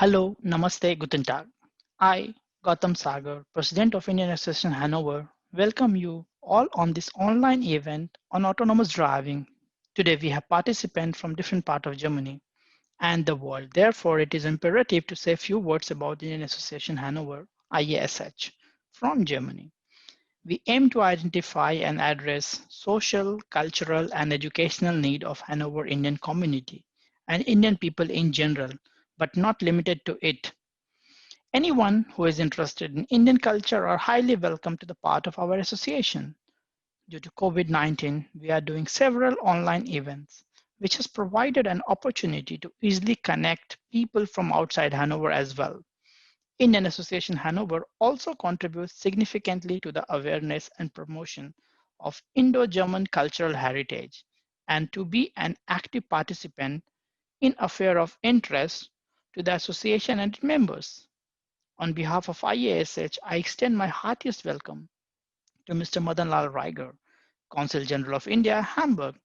Hello, Namaste, Guten Tag. I, Gautam Sagar, President of Indian Association Hannover, welcome you all on this online event on autonomous driving. Today we have participants from different parts of Germany and the world. Therefore, it is imperative to say a few words about the Indian Association Hannover, IASH, from Germany. We aim to identify and address social, cultural, and educational need of Hannover Indian community and Indian people in general, but not limited to it. Anyone who is interested in Indian culture are highly welcome to the part of our association. Due to COVID-19, we are doing several online events, which has provided an opportunity to easily connect people from outside Hanover as well. Indian Association Hanover also contributes significantly to the awareness and promotion of Indo-German cultural heritage and to be an active participant in affairs of interest to the association and its members. On behalf of IASH, I extend my heartiest welcome to Mr. Madan Lal Raigar, Consul General of India, Hamburg,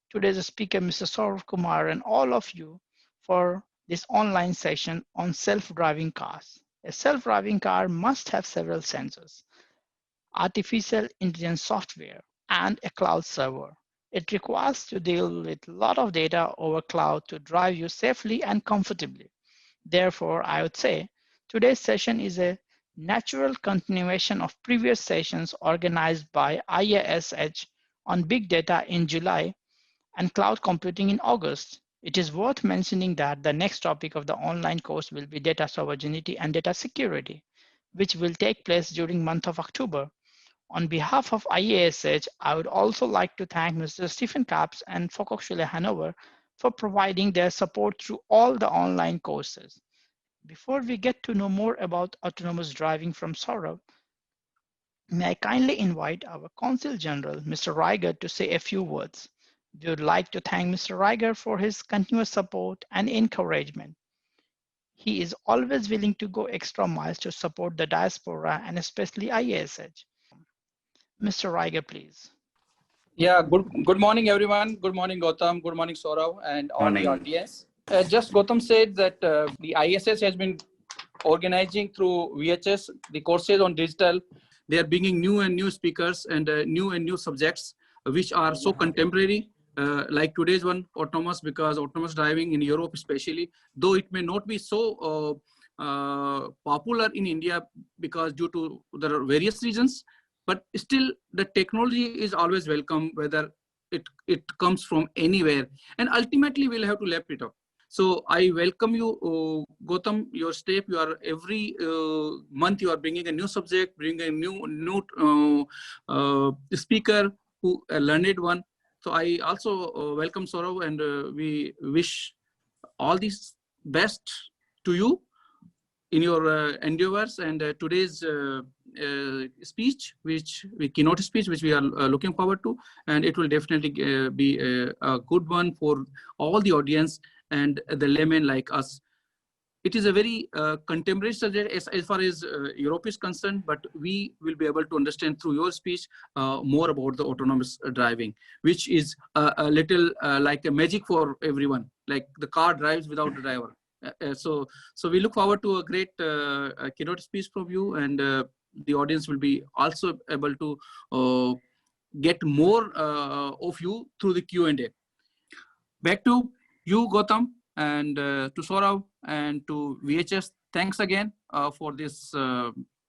today's speaker, Mr. Saurav Kumar, and all of you for this online session on self-driving cars. A self-driving car must have several sensors, artificial intelligence software, and a cloud server. It requires to deal with a lot of data over cloud to drive you safely and comfortably. Therefore, I would say today's session is a natural continuation of previous sessions organized by IASH on big data in July and cloud computing in August. It is worth mentioning that the next topic of the online course will be data sovereignty and data security, which will take place during month of October. On behalf of IASH, I would also like to thank Mr. Stephen Capps and Volkshochschule Hannover for providing their support through all the online courses. Before we get to know more about autonomous driving from Saurabh, may I kindly invite our Consul General, Mr. Raigar, to say a few words. We would like to thank Mr. Raigar for his continuous support and encouragement. He is always willing to go extra miles to support the diaspora and especially IASH. Mr. Raigar, please. Yeah, good morning, everyone. Good morning, Gautam. Good morning, Saurav, and all the audience. Just Gautam said that the ISS has been organizing through VHS the courses on digital. They are bringing new and new speakers and new subjects, which are so contemporary. Like today's one, autonomous, because autonomous driving in Europe especially, though it may not be so popular in India because due to the various reasons, but still the technology is always welcome, whether it comes from anywhere, and ultimately we'll have to left it up. So I welcome you, Gautam, your step. You are every month you are bringing a new subject, bringing a new speaker, who a learned one. So I also welcome Saurav, and we wish all this best to you in your endeavors. And today's speech, which we keynote speech, which we are looking forward to, and it will definitely be a good one for all the audience and the laymen like us. It is a very contemporary subject as far as Europe is concerned, but we will be able to understand through your speech more about the autonomous driving, which is a little like a magic for everyone, like the car drives without the driver. So we look forward to a great keynote speech from you, and the audience will be also able to get more of you through the Q&A. Back to you, Gautam, and to Saurav and to VHS. Thanks again for this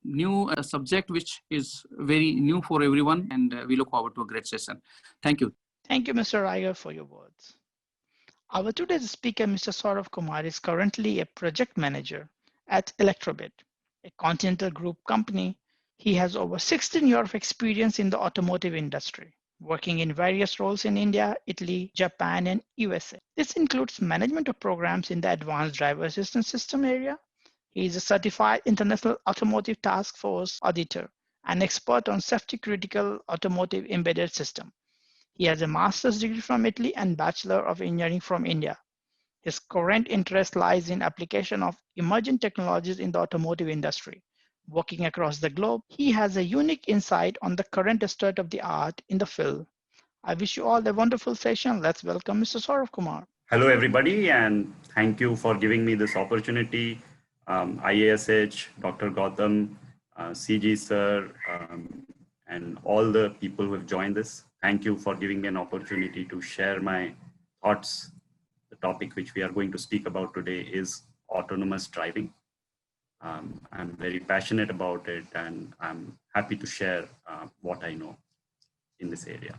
new subject, which is very new for everyone, and we look forward to a great session. Thank you. Thank you, Mr. Raigar, for your words. Our today's speaker, Mr. Saurav Kumar, is currently a project manager at Electrobit, a Continental Group company. He has over 16 years of experience in the automotive industry, working in various roles in India, Italy, Japan, and USA. This includes management of programs in the Advanced Driver Assistance System area. He is a certified International Automotive Task Force auditor and expert on safety critical automotive embedded system. He has a master's degree from Italy and Bachelor of Engineering from India. His current interest lies in application of emerging technologies in the automotive industry. Working across the globe, he has a unique insight on the current state of the art in the field. I wish you all a wonderful session. Let's welcome Mr. Saurav Kumar. Hello, everybody, and thank you for giving me this opportunity IASH, Dr. Gautam, CG sir, and all the people who have joined this. Thank you for giving me an opportunity to share my thoughts. The topic which we are going to speak about today is autonomous driving. I'm very passionate about it, and I'm happy to share what I know in this area.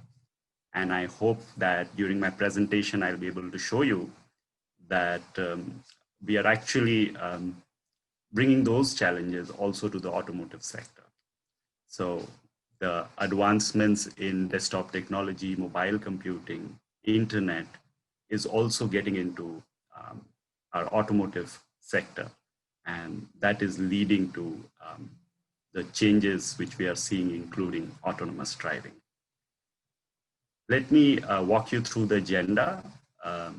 And I hope that during my presentation, I'll be able to show you that we are actually bringing those challenges also to the automotive sector. So the advancements in desktop technology, mobile computing, internet is also getting into our automotive sector. And that is leading to the changes which we are seeing, including autonomous driving. Let me walk you through the agenda. The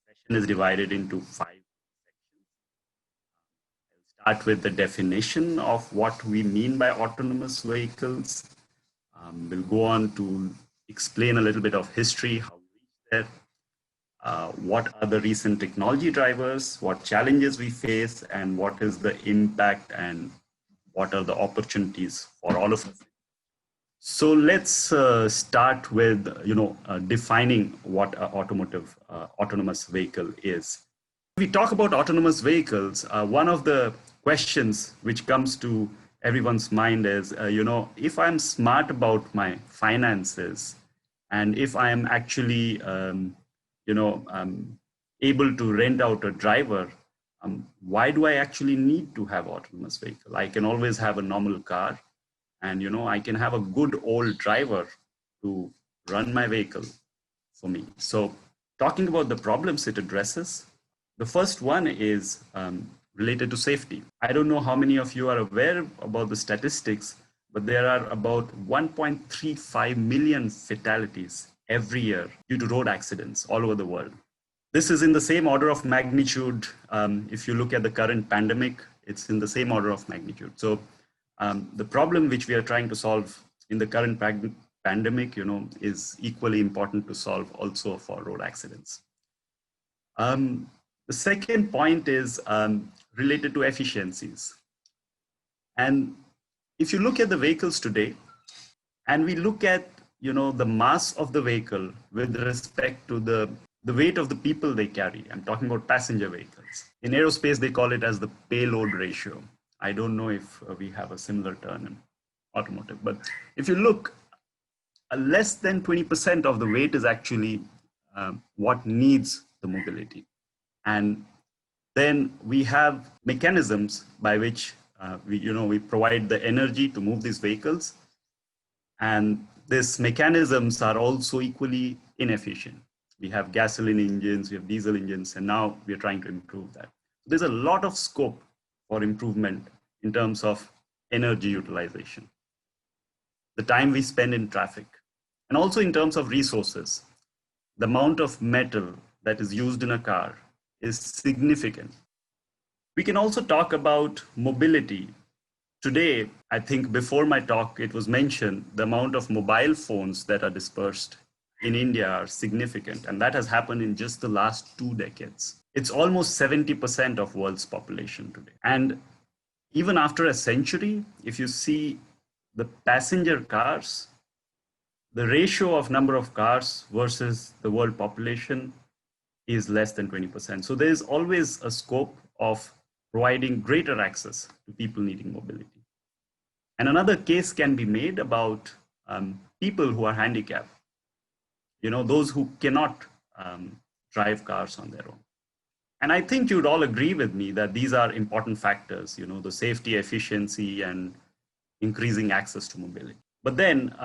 session is divided into 5 sections. I'll start with the definition of what we mean by autonomous vehicles. We'll go on to explain a little bit of history, how we reached there, what are the recent technology drivers, what challenges we face, and what is the impact and what are the opportunities for all of us. So let's start with defining what an autonomous vehicle is. When we talk about autonomous vehicles, one of the questions which comes to everyone's mind is, if I'm smart about my finances, and if I am actually, able to rent out a driver, why do I actually need to have autonomous vehicle? I can always have a normal car, and I can have a good old driver to run my vehicle for me. So talking about the problems it addresses, the first one is related to safety. I don't know how many of you are aware about the statistics, but there are about 1.35 million fatalities every year due to road accidents all over the world. This is in the same order of magnitude. If you look at the current pandemic, it's in the same order of magnitude. So the problem which we are trying to solve in the current pandemic, is equally important to solve also for road accidents. The second point is related to efficiencies. And if you look at the vehicles today, and we look at the mass of the vehicle with respect to the weight of the people they carry, I'm talking about passenger vehicles. In aerospace, they call it as the payload ratio. I don't know if we have a similar term in automotive, but if you look, less than 20% of the weight is actually what needs the mobility. And then we have mechanisms by which we provide the energy to move these vehicles. And these mechanisms are also equally inefficient. We have gasoline engines, we have diesel engines, and now we're trying to improve that. There's a lot of scope for improvement in terms of energy utilization, the time we spend in traffic, and also in terms of resources. The amount of metal that is used in a car is significant. We can also talk about mobility. Today, I think before my talk, it was mentioned the amount of mobile phones that are dispersed in India are significant, and that has happened in just the last 2 decades. It's almost 70% of world's population today. And even after a century, if you see the passenger cars, the ratio of number of cars versus the world population is less than 20%. So there is always a scope of providing greater access to people needing mobility. And another case can be made about people who are handicapped, those who cannot drive cars on their own. And I think you'd all agree with me that these are important factors, the safety, efficiency, and increasing access to mobility. But then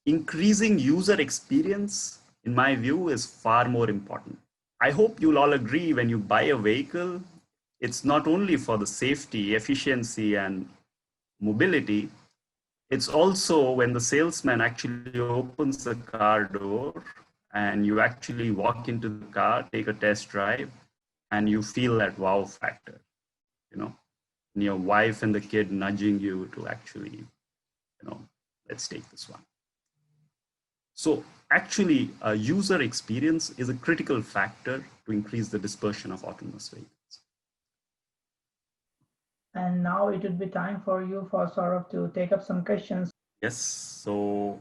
increasing user experience, in my view, is far more important. I hope you'll all agree when you buy a vehicle, it's not only for the safety, efficiency, and mobility, it's also when the salesman actually opens the car door and you actually walk into the car, take a test drive, and you feel that wow factor, and your wife and the kid nudging you to actually, let's take this one. So actually, user experience is a critical factor to increase the dispersion of autonomous vehicles. And now it would be time for you, for Saurabh, to take up some questions. Yes. So,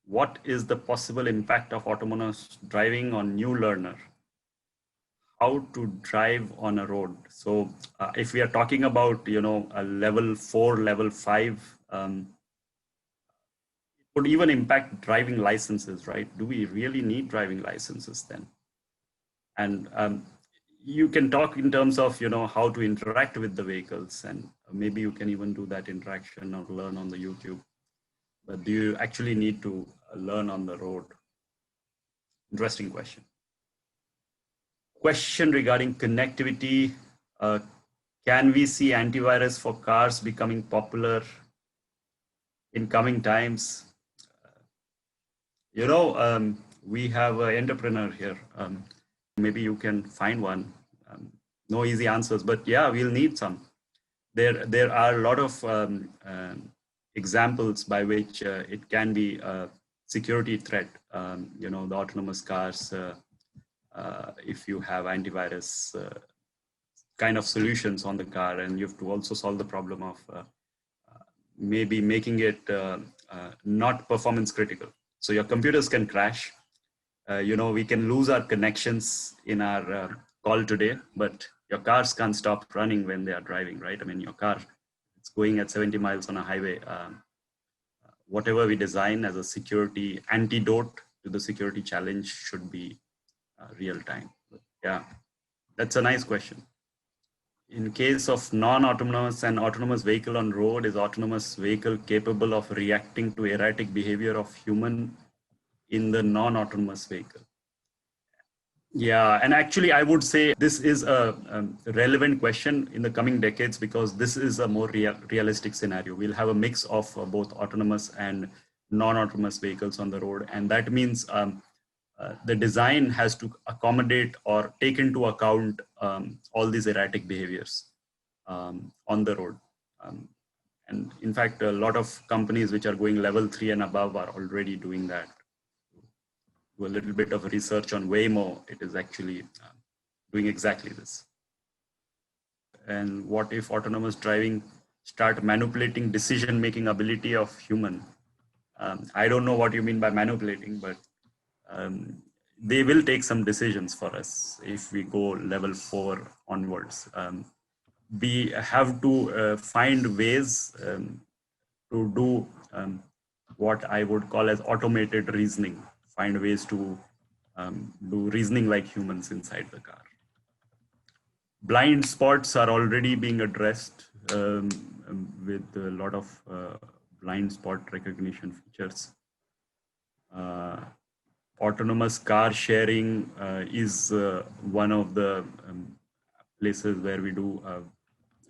what is the possible impact of autonomous driving on new learner? How to drive on a road? So, if we are talking about a level 4, level 5, it could even impact driving licenses, right? Do we really need driving licenses then? And you can talk in terms of how to interact with the vehicles, and maybe you can even do that interaction or learn on the YouTube. But do you actually need to learn on the road? Interesting question. Question regarding connectivity. Can we see antivirus for cars becoming popular in coming times? We have an entrepreneur here. Maybe you can find one. No easy answers, but yeah, we'll need some. There are a lot of examples by which it can be a security threat. The autonomous cars, if you have antivirus kind of solutions on the car, and you have to also solve the problem of maybe making it not performance critical. So your computers can crash. We can lose our connections in our call today, but your cars can't stop running when they are driving, right? I mean, your car, it's going at 70 miles on a highway. Whatever we design as a security antidote to the security challenge should be real time. But yeah, that's a nice question. In case of non-autonomous and autonomous vehicle on road, is autonomous vehicle capable of reacting to erratic behavior of human in the non-autonomous vehicle? Yeah, and actually I would say this is a relevant question in the coming decades, because this is a more realistic scenario. We'll have a mix of both autonomous and non-autonomous vehicles on the road. And that means the design has to accommodate or take into account all these erratic behaviors on the road. And in fact, a lot of companies which are going level 3 and above are already doing that. Do a little bit of research on Waymo, it is actually doing exactly this. And what if autonomous driving start manipulating decision-making ability of human? I don't know what you mean by manipulating, but they will take some decisions for us if we go level 4 onwards. We have to find ways to do what I would call as automated reasoning, find ways to do reasoning like humans inside the car. Blind spots are already being addressed with a lot of blind spot recognition features. Autonomous car sharing is one of the places where we do,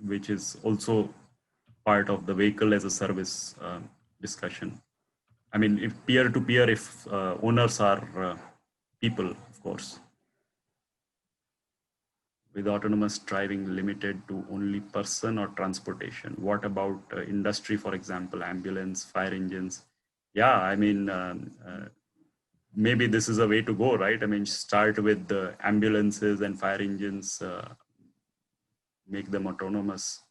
which is also part of the vehicle as a service discussion. I mean, if peer-to-peer, if owners are people, of course. With autonomous driving limited to only person or transportation, what about industry, for example, ambulance, fire engines? Yeah, I mean, maybe this is a way to go, right? I mean, start with the ambulances and fire engines, make them autonomous.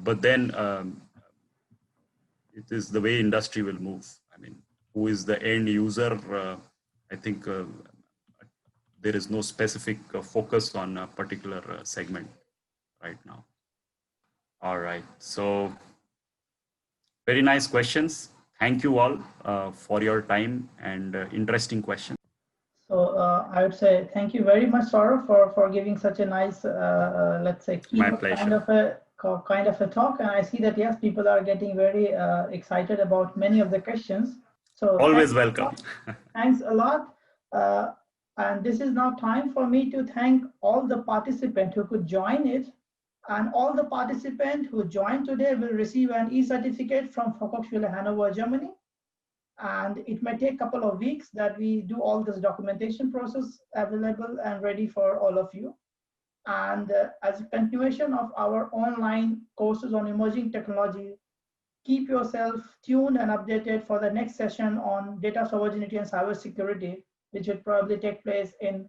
But then it is the way industry will move. I mean, who is the end user? I think there is no specific focus on a particular segment right now. All right, so very nice questions. Thank you all for your time and interesting questions. So I would say thank you very much, Saurabh, for giving such a nice, let's say, keynote kind of a talk. And I see that yes, people are getting very excited about many of the questions. So always welcome. Thanks a lot. And this is now time for me to thank all the participants who could join it. And all the participants who joined today will receive an e-certificate from Volkshochschule Hannover, Germany. And it may take a couple of weeks that we do all this documentation process available and ready for all of you. And as a continuation of our online courses on emerging technology, keep yourself tuned and updated for the next session on data sovereignty and cybersecurity, which will probably take place in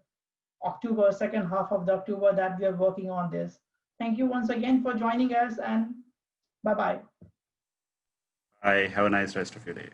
October, second half of the October that we are working on this. Thank you once again for joining us, and bye-bye. Bye. Have a nice rest of your day.